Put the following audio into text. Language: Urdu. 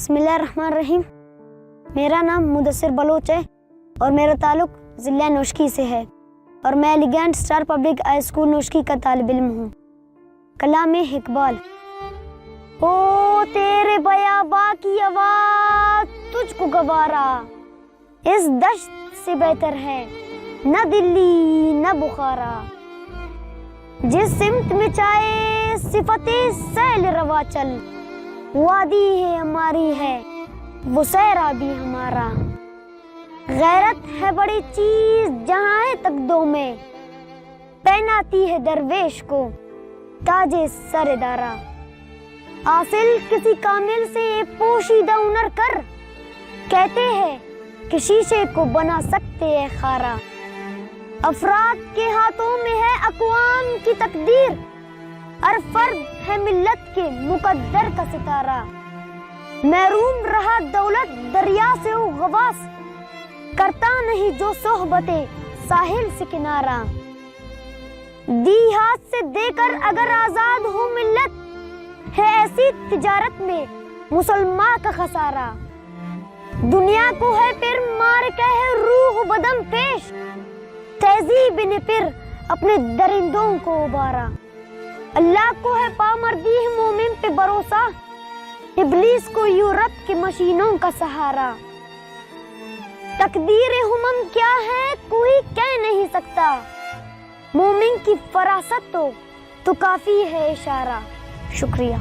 بسم اللہ الرحمن الرحیم۔ میرا نام مدثر بلوچ ہے اور میرا تعلق ضلع نوشکی سے ہے اور میں elegant star public high school Noshki کا طالب علم ہوں۔ کلام اقبال۔ او تیرے بیاباں کی آواز تجھ کو گوارا، اس دشت سے بہتر ہے نہ دلی نہ بخارا، جس سمت میں چاہے صفت سیل روا چل، وادی ہے ہماری ہے وہ صحرا بھی ہمارا، غیرت ہے بڑی چیز جہاں ہے تقدوں میں، پہناتی ہے درویش کو تاج سر دارا، حاصل کسی کامل سے پوشیدہ ہنر کر، کہتے ہیں کہ شیشے کو بنا سکتے ہیں خارا، افراد کے ہاتھوں میں ہے اقوام کی تقدیر، ہر فرد ہے ملت کے مقدر کا ستارہ، محروم رہا دولت دریا سے ہو غواص، کرتا نہیں جو صحبتیں ساحل سے کنارہ، دی ہاتھ سے دے کر اگر آزاد ہو ملت، ہے ایسی تجارت میں مسلمان کا خسارہ، دنیا کو ہے پھر مار کے ہے روح بدم پیش، تہذیب نے پھر اپنے درندوں کو ابارا، اللہ کو ہے پامردی مومن پہ بھروسہ، ابلیس کو یورپ کی مشینوں کا سہارا، تقدیر ہمم کیا ہے کوئی کہہ نہیں سکتا، مومن کی فراست تو کافی ہے اشارہ۔ شکریہ۔